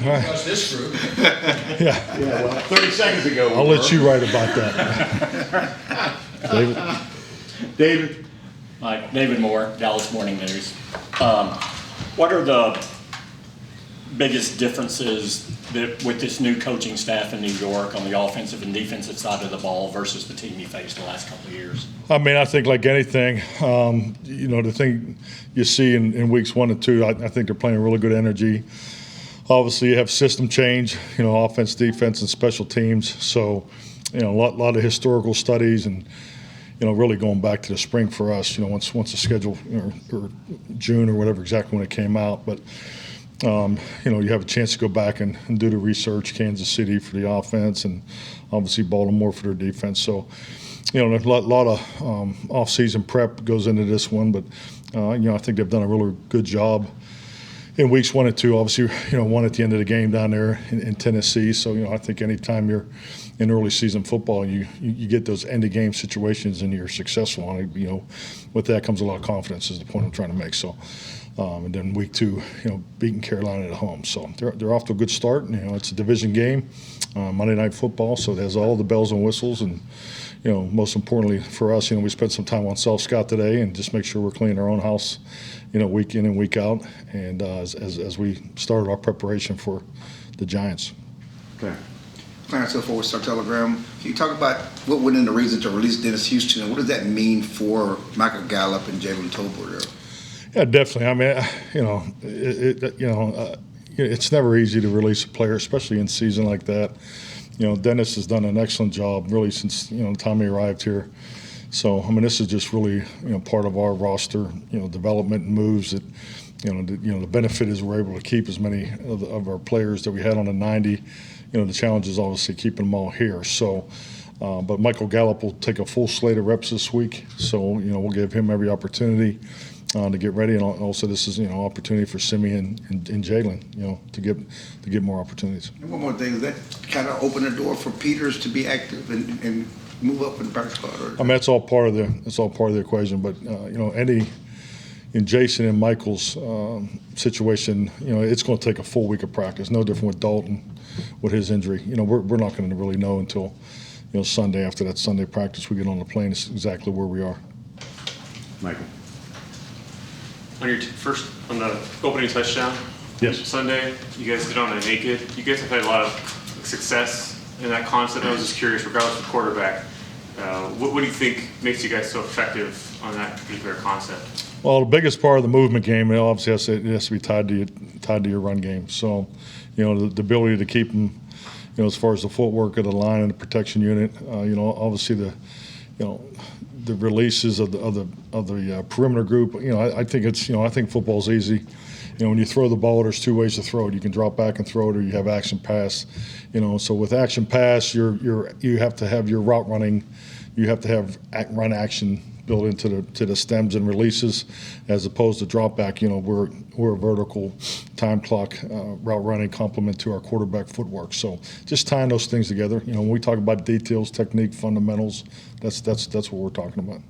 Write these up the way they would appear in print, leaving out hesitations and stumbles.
trust this group. Yeah. Yeah, well, 30 seconds ago. I'll let you write about that. David? David? David Moore, Dallas Morning News. What are the biggest differences with this new coaching staff in New York on the offensive and defensive side of the ball versus the team you faced the last couple of years? I mean, I think like anything, the thing you see in weeks 1 and 2, I think they're playing really good energy. Obviously, you have system change, offense, defense, and special teams. So, a lot of historical studies and, really going back to the spring for us, once the schedule, or June or whatever exactly when it came out. But, you have a chance to go back and do the research, Kansas City for the offense and obviously Baltimore for their defense. So, there's a lot of off-season prep goes into this one. But, I think they've done a really good job in weeks 1 and 2. Obviously, one at the end of the game down there in Tennessee. So, I think anytime you're in early season football, you get those end of game situations and you're successful on it. With that comes a lot of confidence is the point I'm trying to make. So, and then week 2, beating Carolina at home. So they're off to a good start. It's a division game, Monday Night Football, so it has all the bells and whistles. And most importantly for us, we spent some time on self-scout today and just make sure we're cleaning our own house, week in and week out. And as we started our preparation for the Giants. Okay. Clarence Hill, Forward Star Telegram. Can you talk about what went into the reason to release Dennis Houston, and what does that mean for Michael Gallup and Jalen Tolbert? Yeah, definitely. I mean, it's never easy to release a player, especially in season like that. Dennis has done an excellent job really since the time he arrived here. So I mean, this is just really part of our roster, development and moves that. The benefit is we're able to keep as many of our players that we had on the 90. The challenge is obviously keeping them all here. So, but Michael Gallup will take a full slate of reps this week. So, we'll give him every opportunity to get ready. And also this is, opportunity for Simeon and Jalen, to get more opportunities. And one more thing, does that kind of open the door for Peters to be active and move up in the practice squad? I mean, that's all part of the equation. But, Eddie, in Jason and Michael's situation, it's going to take a full week of practice. No different with Dalton with his injury. We're not going to really know until Sunday. After that Sunday practice, we get on the plane. It's exactly where we are. Michael. On on the opening touchdown, Yes. Sunday, you guys did on a naked. You guys have had a lot of success in that concept. I was just curious, regardless of quarterback, what do you think makes you guys so effective on that particular concept? Well, the biggest part of the movement game, obviously, it has to be tied to your run game. So, the ability to keep them, as far as the footwork of the line and the protection unit, obviously the releases of the perimeter group. I think football's easy. When you throw the ball, there's two ways to throw it. You can drop back and throw it, or you have action pass. So with action pass, you have to have your route running. You have to have run action built into the stems and releases, as opposed to drop back. We're a vertical time clock route running complement to our quarterback footwork. So just tying those things together. When we talk about details, technique, fundamentals, that's what we're talking about.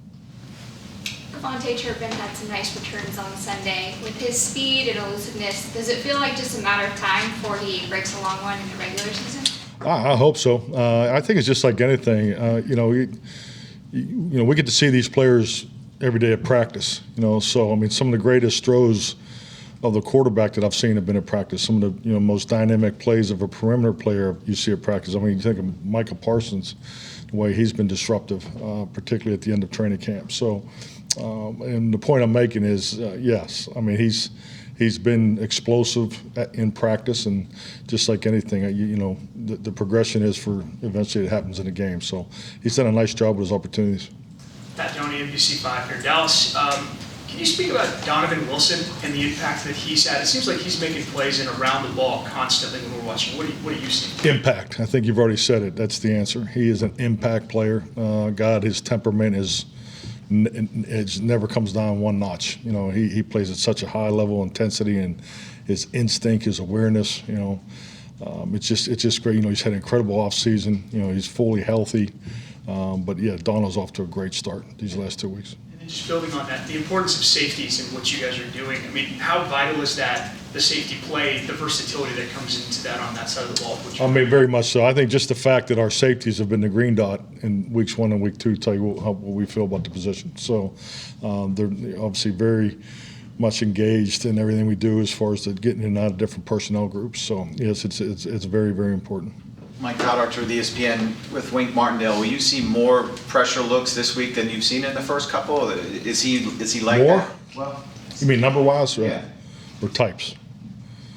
Devontae Turpin had some nice returns on Sunday. With his speed and elusiveness, does it feel like just a matter of time before he breaks a long one in the regular season? I hope so. I think it's just like anything. We get to see these players every day at practice. So I mean, some of the greatest throws of the quarterback that I've seen have been at practice. Some of the most dynamic plays of a perimeter player you see at practice. I mean, you think of Micah Parsons, the way he's been disruptive, particularly at the end of training camp. So, and the point I'm making is, yes, I mean he's been explosive in practice, and just like anything, the progression is for eventually it happens in the game. So he's done a nice job with his opportunities. Pat Doney, NBC5 here in Dallas. Can you speak about Donovan Wilson and the impact that he's had? It seems like he's making plays in around the ball constantly when we're watching. What do you see? Impact. I think you've already said it. That's the answer. He is an impact player. His temperament it never comes down one notch. He plays at such a high level of intensity, and his instinct, his awareness. It's just great. He's had an incredible offseason. He's fully healthy. But yeah, Donald's off to a great start these last 2 weeks. And And just building on that, the importance of safeties and what you guys are doing. I mean, how vital is that, the safety play, the versatility that comes into that on that side of the ball? I mean, very much so. I think just the fact that our safeties have been the green dot in weeks 1 and week 2 tell you what we feel about the position. So they're obviously very much engaged in everything we do as far as the getting in and out of different personnel groups. So yes, it's very, very important. Mike Cowdarcher with ESPN with Wink Martindale. Will you see more pressure looks this week than you've seen in the first couple? Is he like More? that? Well, You mean number-wise yeah, or types?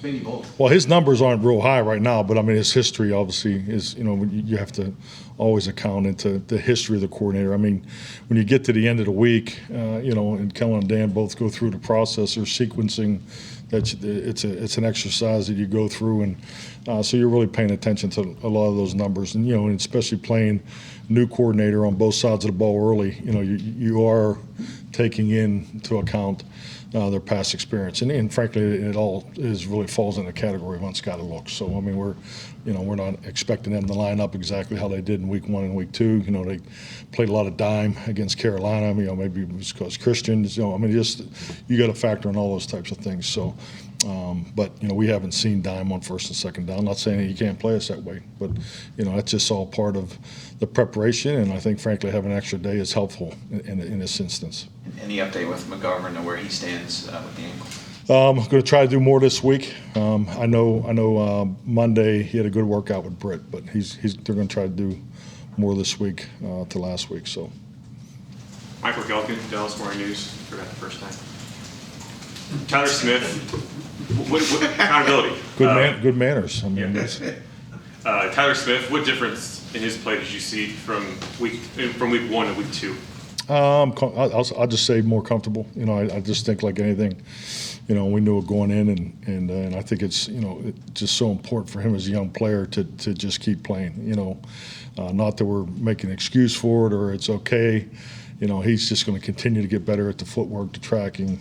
maybe both. Well, his numbers aren't real high right now, but I mean, his history obviously is, you have to always account into the history of the coordinator. I mean, when you get to the end of the week, and Kellen and Dan both go through the process or sequencing, it's an exercise that you go through, and so you're really paying attention to a lot of those numbers, and and especially playing new coordinator on both sides of the ball early. You are taking into account their past experience, and frankly, it all really falls in the category of unscouted looks. So I mean, we're not expecting them to line up exactly how they did in week 1 and week 2. They played a lot of dime against Carolina. maybe it was because Christians. I mean, just you got to factor in all those types of things. So, but we haven't seen dime on first and second down. Not saying that you can't play us that way, but that's just all part of the preparation. And I think, frankly, having an extra day is helpful in this instance. Any update with McGovern and where he stands with the ankle? I'm going to try to do more this week. I know Monday he had a good workout with Britt, but they're going to try to do more this week to last week. So, Michael Gelkin, Dallas Morning News. Forgot the first time. Tyler Smith. What accountability? Good manners. I mean, Tyler Smith. What difference in his play did you see from week 1 to week 2? I'll just say more comfortable. I just think like anything, we knew it going in, and I think it's it's just so important for him as a young player to just keep playing. Not that we're making an excuse for it or it's okay. He's just going to continue to get better at the footwork, the tracking.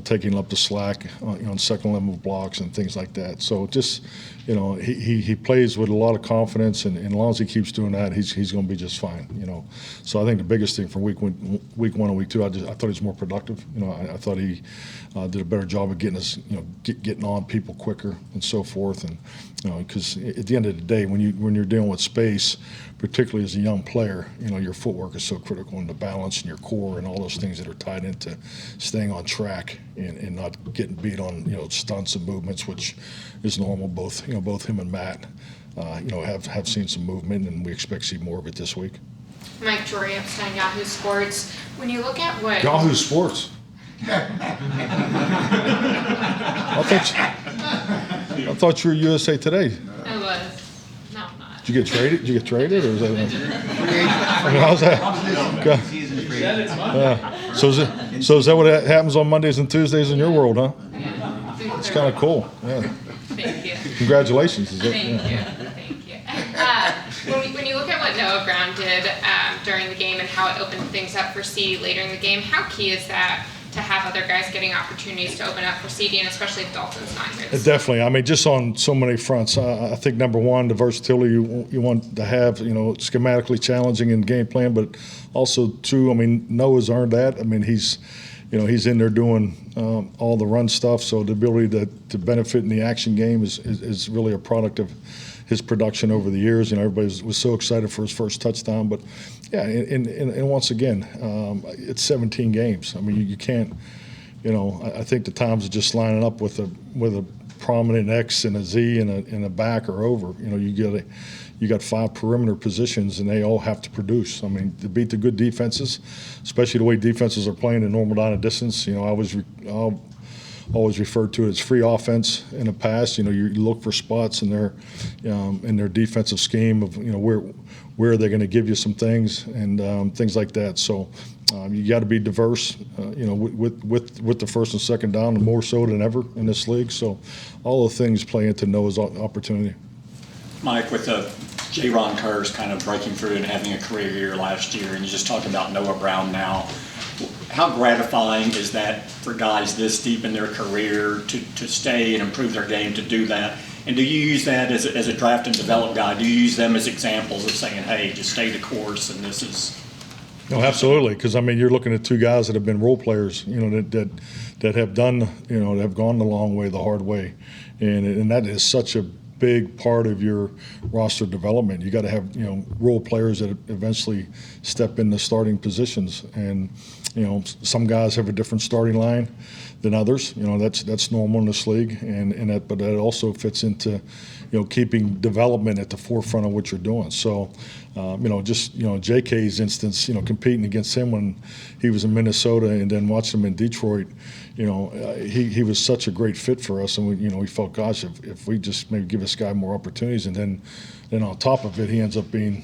Taking up the slack on second level blocks and things like that. So just, he plays with a lot of confidence, and as long as he keeps doing that, he's going to be just fine. So I think the biggest thing for week 1 and week 2, I thought he was more productive. I thought he did a better job of getting us, getting on people quicker and so forth. And because at the end of the day, when you're dealing with space, particularly as a young player, your footwork is so critical, and the balance and your core and all those things that are tied into staying on track and not getting beat on stunts and movements, which is normal. Both him and Matt have seen some movement, and we expect to see more of it this week. Mike Jory, Epstein, Yahoo Sports. When you look at what Yahoo Sports. I thought you were USA Today. it was, no, I'm not. Did you get traded, or is that? I mean, how's that? Season free. So is that what happens on Mondays and Tuesdays in your world, huh? Yeah. It's kind of cool. Yeah. Thank you. Congratulations. Is it? Thank Yeah. you. Thank you. When you look at what Noah Brown did during the game and how it opened things up for C later in the game, how key is that to have other guys getting opportunities to open up for CD, and especially if Dalton's not here? Definitely. I mean, just on so many fronts. I think number one, the versatility you want to have, schematically challenging in game plan, but also two, I mean, Noah's earned that. I mean, he's in there doing all the run stuff, so the ability to benefit in the action game is really a product of his production over the years. Everybody was so excited for his first touchdown, but yeah, and once again, it's 17 games. I mean, you can't, I think the times of just lining up with a prominent X and a Z and a back are over. You got 5 perimeter positions, and they all have to produce. I mean, to beat the good defenses, especially the way defenses are playing in normal down and distance. I always referred to it as free offense in the past. You look for spots in their defensive scheme of where are they going to give you some things and things like that. So you got to be diverse, with the first and second down, and more so than ever in this league. So all the things play into Noah's opportunity. Mike, with J. Ron Kerr's kind of breaking through and having a career year last year, and you just talked about Noah Brown now, how gratifying is that for guys this deep in their career to stay and improve their game, to do that? And do you use that as a draft and develop guy? Do you use them as examples of saying, hey, just stay the course, and this is? No, absolutely, because I mean, you're looking at two guys that have been role players, that have done, that have gone the long way, the hard way, and that is such a big part of your roster development. You got to have, role players that eventually step into starting positions, and some guys have a different starting line than others. That's normal in this league, but that also fits into, keeping development at the forefront of what you're doing. So, JK's instance, competing against him when he was in Minnesota and then watching him in Detroit, he was such a great fit for us, and we felt, gosh, if we just maybe give this guy more opportunities, and then on top of it, he ends up being,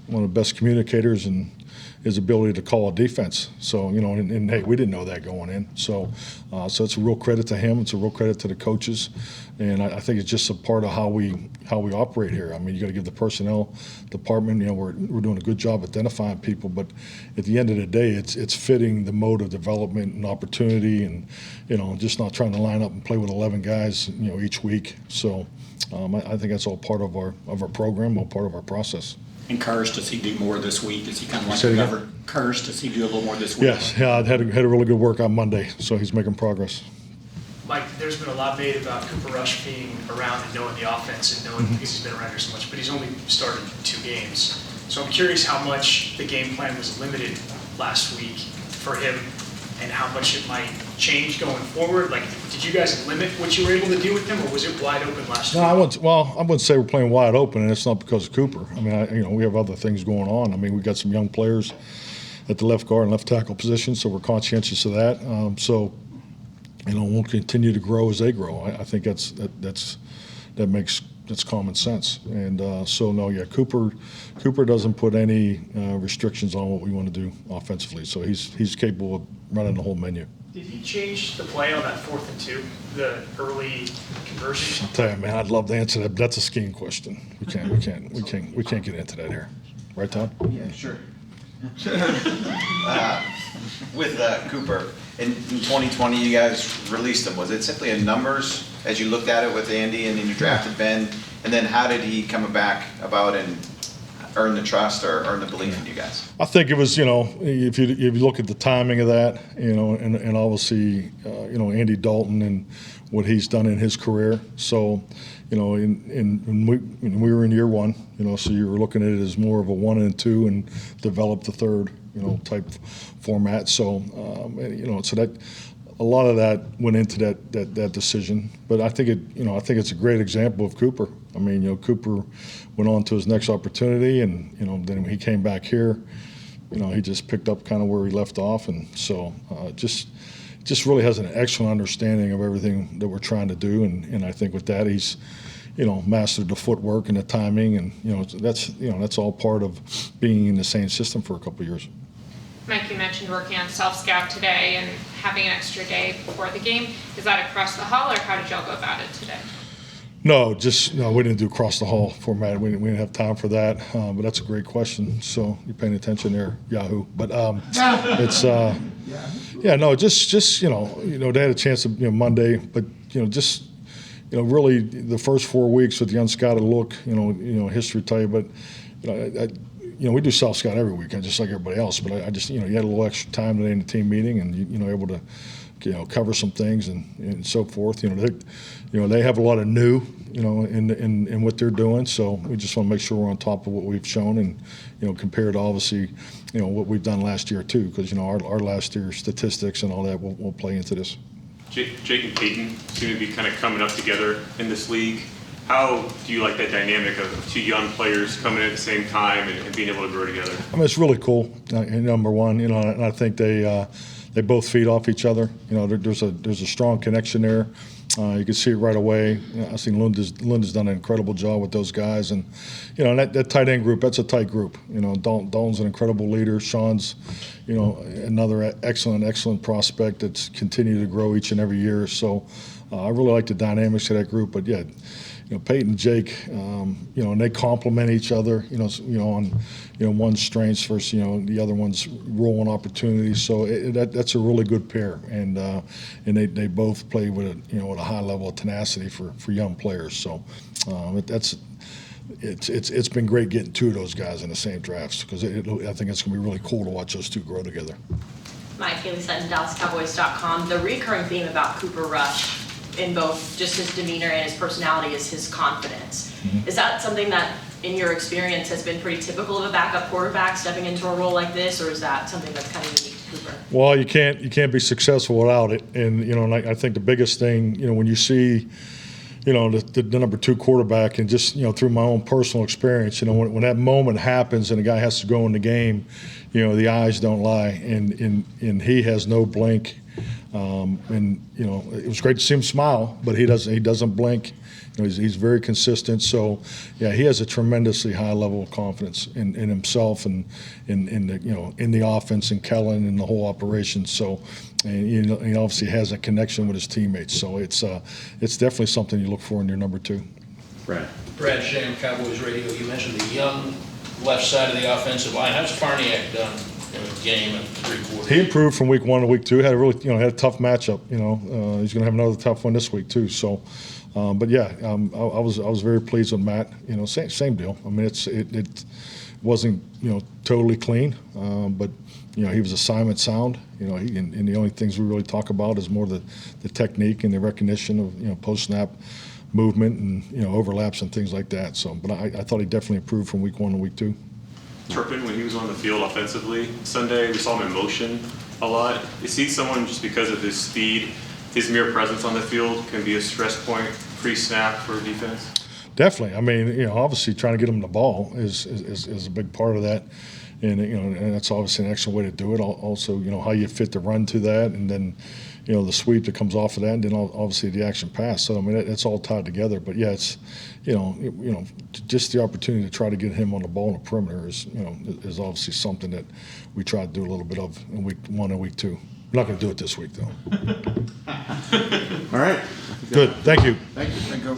one of the best communicators and his ability to call a defense. So, and hey, we didn't know that going in. So it's a real credit to him. It's a real credit to the coaches, and I think it's just a part of how we operate here. I mean, you got to give the personnel department. We're doing a good job identifying people, but at the end of the day, it's fitting the mode of development and opportunity, and just not trying to line up and play with 11 guys, each week. So I think that's all part of our program, all part of our process. Encouraged to see do more this week? Is he kind of like Say it again? whoever encouraged to see do a little more this week? Yes, yeah, I had a really good workout Monday, so he's making progress. Mike, there's been a lot made about Cooper Rush being around and knowing the offense and knowing because he's been around here so much, but he's only started 2 games. So I'm curious how much the game plan was limited last week for him and how much it might change going forward. Like, did you guys limit what you were able to do with him, or was it wide open last week? No, I wouldn't say we're playing wide open, and it's not because of Cooper. I mean, we have other things going on. I mean, we got some young players at the left guard and left tackle position, so we're conscientious of that. We'll continue to grow as they grow. I think that's common sense. And Cooper doesn't put any restrictions on what we want to do offensively. So he's capable of running the whole menu. Did he change the play on that 4th and 2, the early conversion? I'll tell you, man, I'd love to answer that, but that's a scheme question. We can't get into that here, right, Todd? Yeah, sure. With Cooper, in 2020, you guys released him. Was it simply in numbers as you looked at it with Andy, and then you drafted Ben? And then how did he come about and earn the trust or earn the belief in you guys? I think it was, if you look at the timing of that, and obviously, Andy Dalton and what he's done in his career. So, when we were in year 1, so you were looking at it as more of a 1 and 2 and develop the third, type format. So, so that a lot of that went into that decision. But I think it's a great example of Cooper. I mean, Cooper went on to his next opportunity, and then when he came back here, he just picked up kind of where he left off, and so just really has an excellent understanding of everything that we're trying to do, and I think with that he's mastered the footwork and the timing, and that's all part of being in the same system for a couple of years. Mike, you mentioned working on self-scout today and having an extra day before the game. Is that across the hall, or how did y'all go about it today? No, we didn't do across the hall format. We didn't have time for that, but that's a great question. So you're paying attention there, Yahoo. But it's they had a chance of Monday, but really the first 4 weeks with the unscouted look, history tell you, but we do self-scout every weekend just like everybody else. But I just you had a little extra time today in the team meeting, and able to cover some things and so forth. They have a lot of new in what they're doing, so we just want to make sure we're on top of what we've shown, and compared to obviously what we've done last year too, because our last year statistics and all that will play into this. Jake and Peyton seem to be kind of coming up together in this league. How do you like that dynamic of 2 young players coming in at the same time and being able to grow together? I mean, it's really cool. Number one, and I think they both feed off each other. There's a strong connection there. You can see it right away. I think Linda's done an incredible job with those guys, and that tight end group, that's a tight group. Dalton's an incredible leader. Sean's, another excellent prospect that's continued to grow each and every year. So I really like the dynamics of that group. But yeah, Peyton and Jake, and they complement each other. On one's strengths versus the other one's role and opportunities. So that's a really good pair, and they both play with a high level of tenacity for young players. So it's been great getting two of those guys in the same drafts because I think it's going to be really cool to watch those two grow together. Mike, Haley Sutton, DallasCowboys.com. The recurring theme about Cooper Rush in both just his demeanor and his personality is his confidence. Is that something that, in your experience, has been pretty typical of a backup quarterback stepping into a role like this, or is that something that's kind of unique to Cooper? Well, you can't be successful without it, and I think the biggest thing, when you see, the number 2 quarterback, and just through my own personal experience, when that moment happens and the guy has to go in the game, the eyes don't lie, and he has no blink, it was great to see him smile, but he doesn't blink. He's very consistent. So, yeah, he has a tremendously high level of confidence in himself and in the offense and Kellen and the whole operation. So, and he obviously has a connection with his teammates. So it's definitely something you look for in your number 2. Brad Sham, Cowboys Radio. You mentioned the young left side of the offensive line. How's Farniak done in a game and 3 quarters? He improved from week 1 to week 2. Had a really had a tough matchup. He's going to have another tough one this week too. So. But yeah, I was very pleased with Matt. Same deal. I mean, it wasn't totally clean, but he was assignment sound. And the only things we really talk about is more the technique and the recognition of post snap movement and overlaps and things like that. So, but I thought he definitely improved from week 1 to week 2. Turpin, when he was on the field offensively Sunday, we saw him in motion a lot. Is he someone, just because of his speed, his mere presence on the field can be a stress point pre-snap for defense? Definitely. I mean, obviously trying to get him the ball is a big part of that, and and that's obviously an excellent way to do it. Also, how you fit the run to that, and then the sweep that comes off of that, and then obviously the action pass. So I mean, it's all tied together. But yeah, it's just the opportunity to try to get him on the ball in the perimeter is obviously something that we try to do a little bit of in week 1 and week 2. We're not going to do it this week, though. All right. Good. Thank you. Thank you. Thank you.